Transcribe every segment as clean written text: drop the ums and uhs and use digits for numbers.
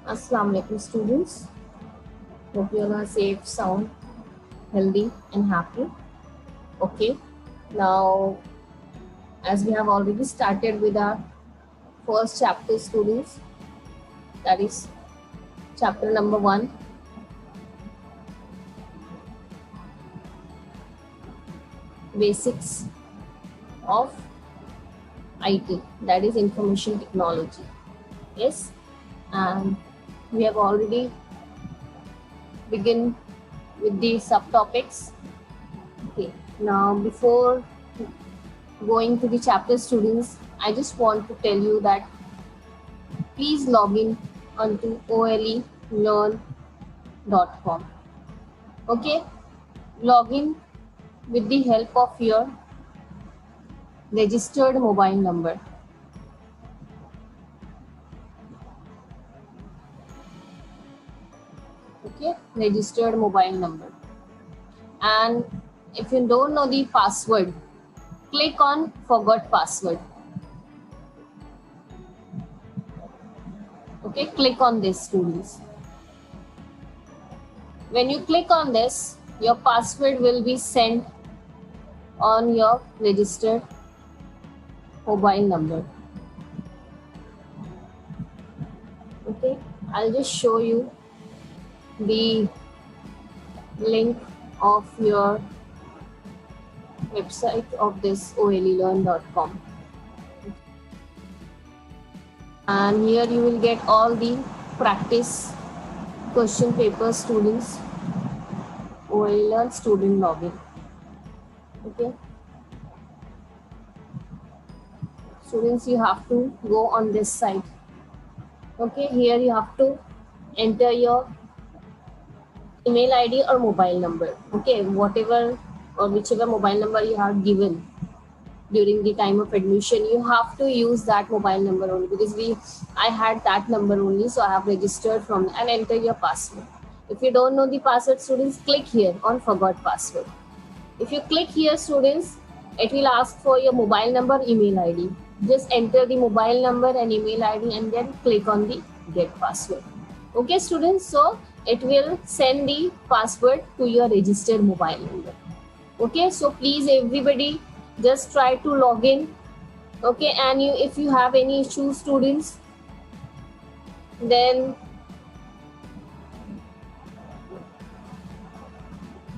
Assalamu alaikum students. Hope you all are safe, sound, healthy and happy. Okay. Now, as we have already started with our first chapter students, that is chapter number 1. Basics of IT, that is information technology. Yes. And we have already begin with the subtopics. Okay, now before going to the chapter students, I just want to tell you that please log in onto olelearn.com. Okay, log in with the help of your registered mobile number. Okay, registered mobile number. And if you don't know the password, click on forgot password. Okay, click on this students. When you click on this, your password will be sent on your registered mobile number. Okay, I'll just show you the link of your website of this olelearn.com. And here you will get all the practice question papers students, olelearn student login. Okay, students, you have to go on this site. Okay, here you have to enter your email ID or mobile number. Okay, whatever or whichever mobile number you have given during the time of admission, you have to use that mobile number only, because I had that number only, so I have registered from and enter your password. If you don't know the password, students, click here on forgot password. If you click here, students, it will ask for your mobile number, email ID. Just enter the mobile number and email ID and then click on the get password. Okay, students, so it will send the password to your registered mobile number. Okay, so please everybody just try to log in. Okay, and if you have any issues, students, then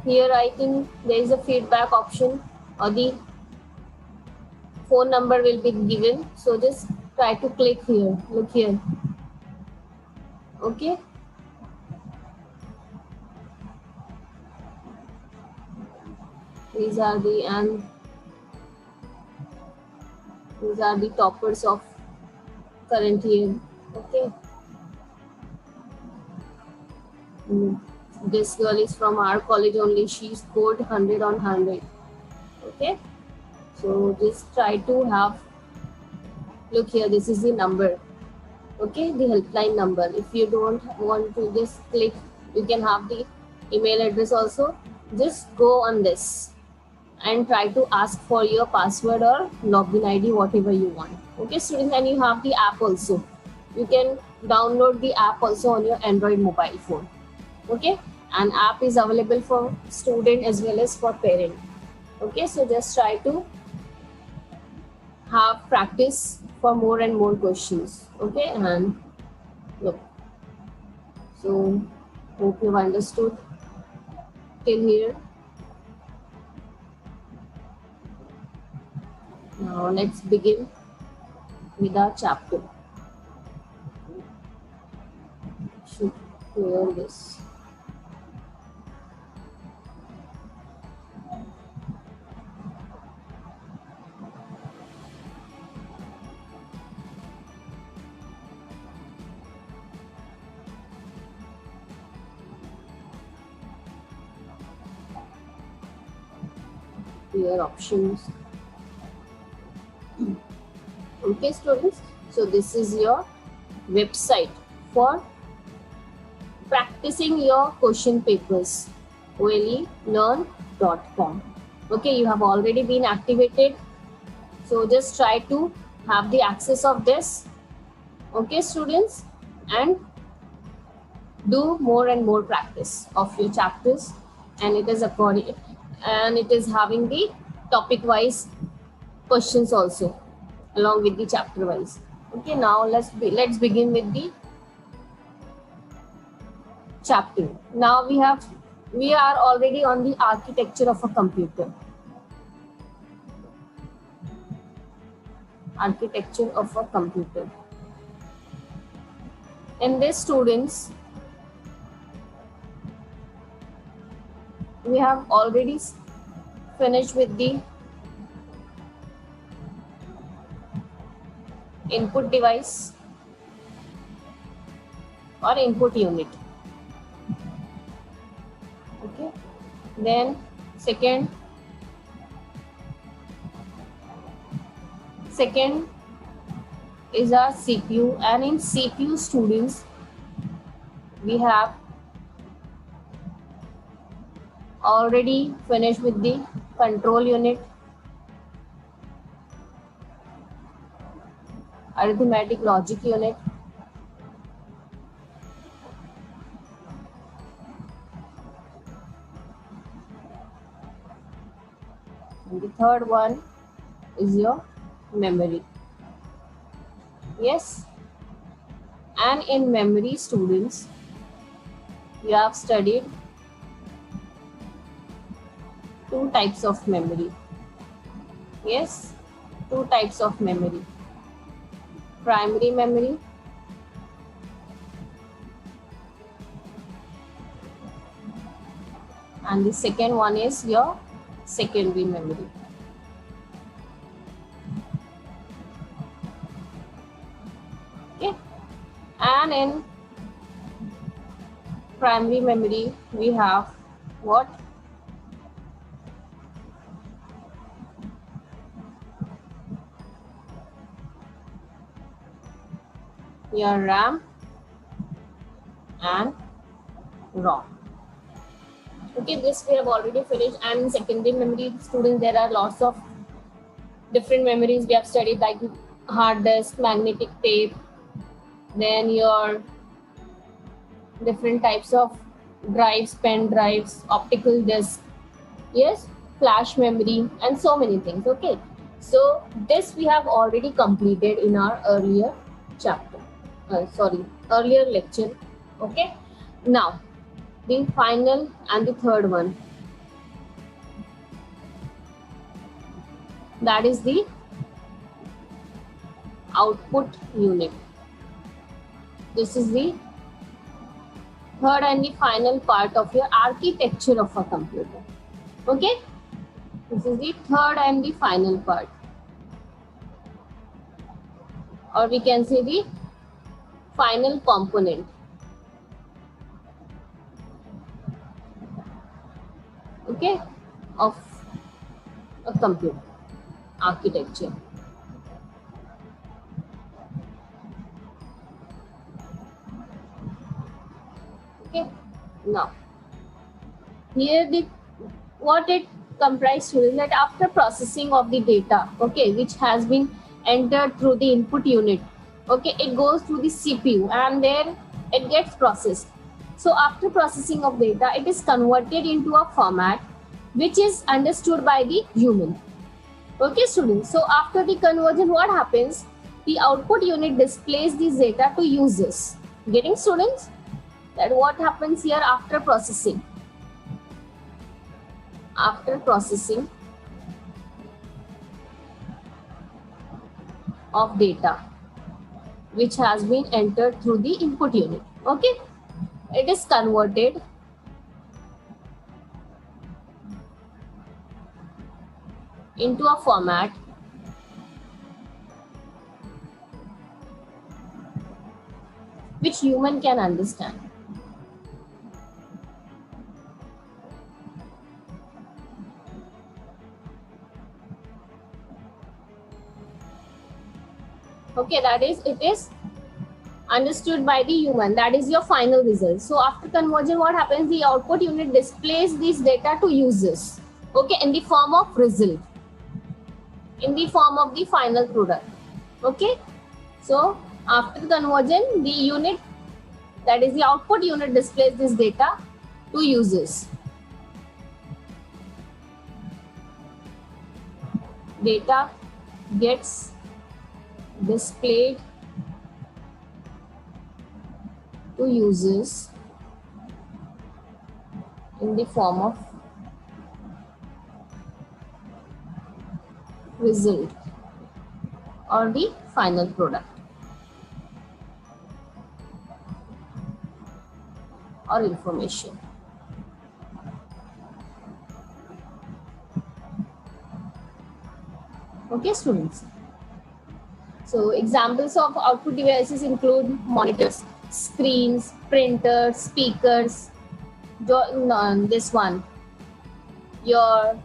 here I think there is a feedback option or the phone number will be given. So just try to click here. Look here. Okay. These are the toppers of current year. Okay. This girl is from our college only. She scored 100 on 100. Okay. So just try to have, look here, this is the number. Okay, the helpline number. If you don't want to just click, you can have the email address also. Just go on this and try to ask for your password or login ID, whatever you want. Okay, students, and you have the app also. You can download the app also on your Android mobile phone. Okay, and app is available for student as well as for parent. Okay, so just try to have practice for more and more questions. Okay, and look, so hope you've understood till here. Now let's begin with our chapter. Should clear this. Clear options. Okay, students, so this is your website for practicing your question papers, olelearn.com. Okay, you have already been activated, so just try to have the access of this. Okay, students, and do more and more practice of your chapters, and it is according, and it is having the topic wise questions also along with the chapter wise. Okay, now let's begin with the chapter. Now we are already on the architecture of a computer. Architecture of a computer. In this, students, we have already finished with the input device or input unit. Okay, then second is our CPU, and in CPU, students, we have already finished with the control unit, arithmetic logic unit, and the third one is your memory. Yes, and in memory, students, you have studied two types of memory. Yes, two types of memory. Primary memory and the second one is your secondary memory. Okay, and in primary memory we have what? Your RAM and ROM. Okay, this we have already finished. And in secondary memory, students, there are lots of different memories we have studied, like hard disk, magnetic tape, then your different types of drives, pen drives, optical disk, yes, flash memory, and so many things. Okay, so this we have already completed in our earlier chapter, earlier lecture. Okay, now the final and the third one, that is the output unit. This is the third and the final part of your architecture of a computer. Okay, this is the third and the final part, or we can say the final component. Okay, of a computer architecture. Okay, now here the what it comprises is that after processing of the data, okay, which has been entered through the input unit, okay, it goes through the CPU and there it gets processed. So after processing of data, it is converted into a format which is understood by the human. Okay, students. So after the conversion, what happens? The output unit displays this data to users. Getting, students? That what happens here after processing? After processing of data which has been entered through the input unit. Okay, it is converted into a format which human can understand. Okay, that is, it is understood by the human. That is your final result. So after conversion, what happens? The output unit displays this data to users. Okay, in the form of result, in the form of the final product. Okay, so after conversion, the unit that is the output unit, displays this data to users. Data gets displayed to users in the form of result or the final product or information. Okay, students. So examples of output devices include monitors, screens, printers, speakers, this one, your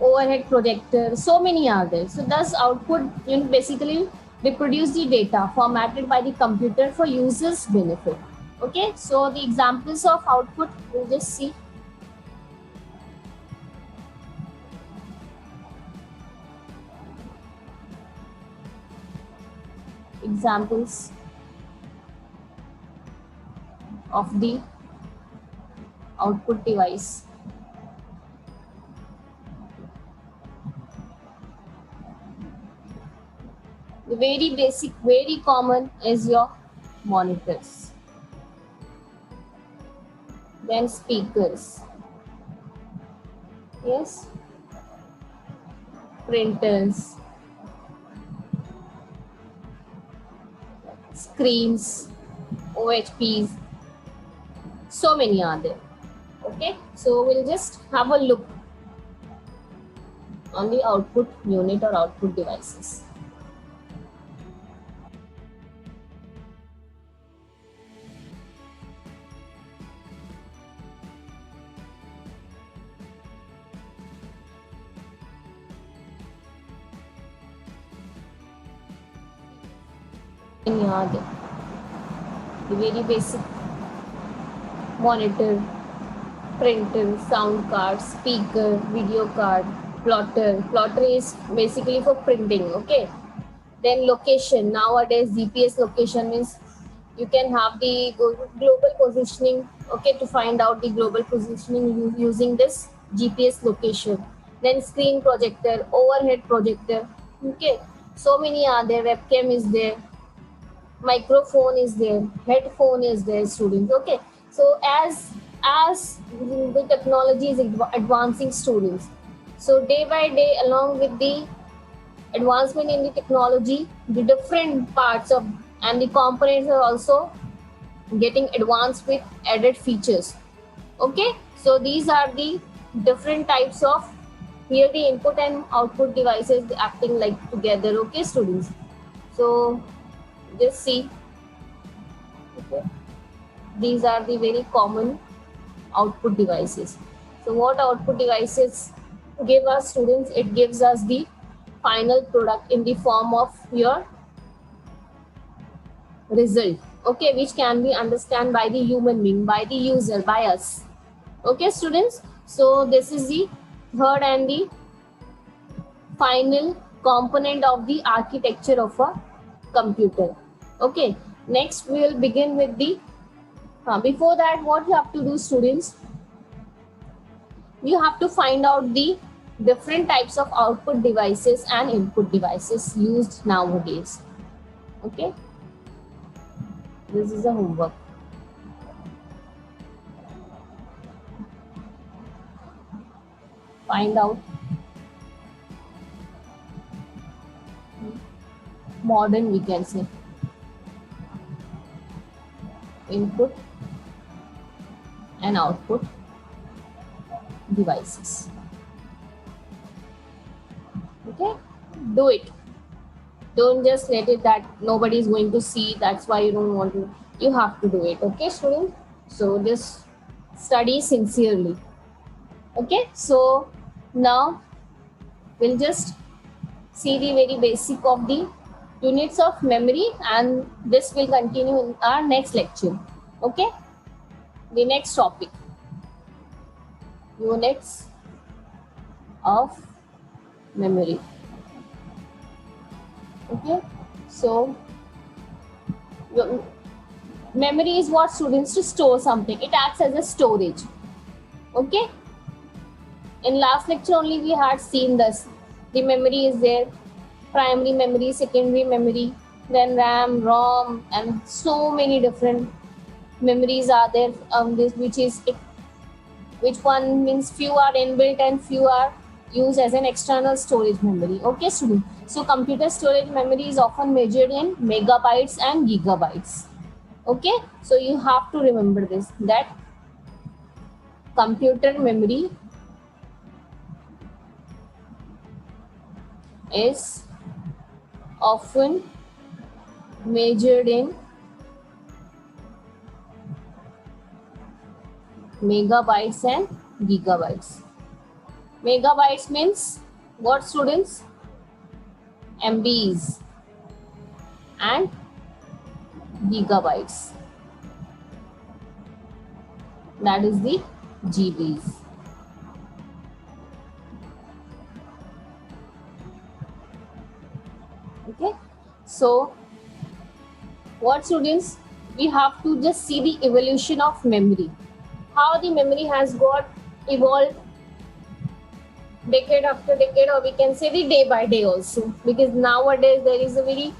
overhead projector, so many are there. So thus output unit basically reproduce the data formatted by the computer for users' benefit. Okay, so the examples of output we'll just see. Examples of the output device. The very basic, very common is your monitors. Then speakers. Yes. Printers. Screens. OHPs. So many are there. Okay. So we'll just have a look on the output unit or output devices. The very basic monitor, printer, sound card, speaker, video card, plotter. Plotter is basically for printing. Okay. Then location. Nowadays GPS location means you can have the global positioning. Okay, to find out the global positioning using this GPS location. Then screen projector, overhead projector. Okay, so many are there. Webcam is there. Microphone is there, headphone is there, students. Okay, so as the technology is advancing, students, so day by day, along with the advancement in the technology, the different parts of and the components are also getting advanced with added features. Okay, so these are the different types of, here the input and output devices acting like together. Okay, students, so just see. Okay, these are the very common output devices. So what output devices give us, students? It gives us the final product in the form of your result. Okay, which can be understood by the human being, by the user, by us. Okay, students, so this is the third and the final component of the architecture of a computer. Okay, next we will begin with the before that, what you have to do, students, you have to find out the different types of output devices and input devices used nowadays. Okay, this is a homework. Find out modern, we can say, input and output devices. Okay, do it. Don't just let it that nobody is going to see, that's why you don't want to. You have to do it. Okay, students, so just study sincerely. Okay, so now we'll just see the very basic of the units of memory, and this will continue in our next lecture. Okay, the next topic, units of memory. Okay, so Memory is what, students? To store something. It acts as a storage. Okay. In last lecture only we had seen this. The memory is there. Primary memory, secondary memory, then RAM, ROM, and so many different memories are there. Which one means few are inbuilt and few are used as an external storage memory. Okay, student. So computer storage memory is often measured in megabytes and gigabytes. Okay, so you have to remember this, that computer memory is often measured in megabytes and gigabytes. Megabytes means what, students? MBs. And gigabytes, that is the GBs. Okay, so what, students? We have to just see the evolution of memory, how the memory has got evolved decade after decade, or we can say the day by day also, because nowadays there is a very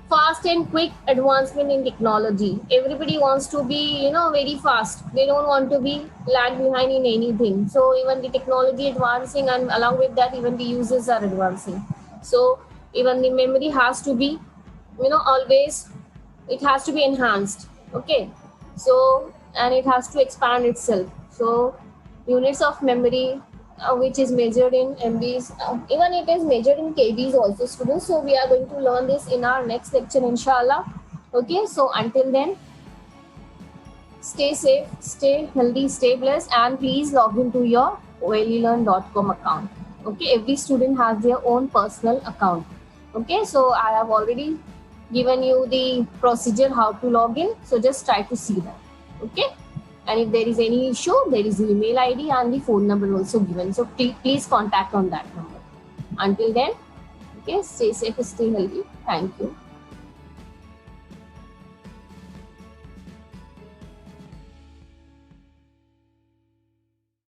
fast and quick advancement in technology. Everybody wants to be, very fast. They don't want to be lag behind in anything. So even the technology advancing, and along with that, even the users are advancing. So even the memory has to be, always, it has to be enhanced. Okay. So, and it has to expand itself. So units of memory, which is measured in MBs, even it is measured in KBs also, students. So we are going to learn this in our next lecture, inshallah. Okay, so until then, stay safe, stay healthy, stay blessed, and please log into your OLElearn.com account. Okay, every student has their own personal account. Okay, so I have already given you the procedure how to log in, so just try to see that. Okay. And if there is any issue, there is the email ID and the phone number also given. So please contact on that number. Until then, okay, stay safe, stay healthy. Thank you.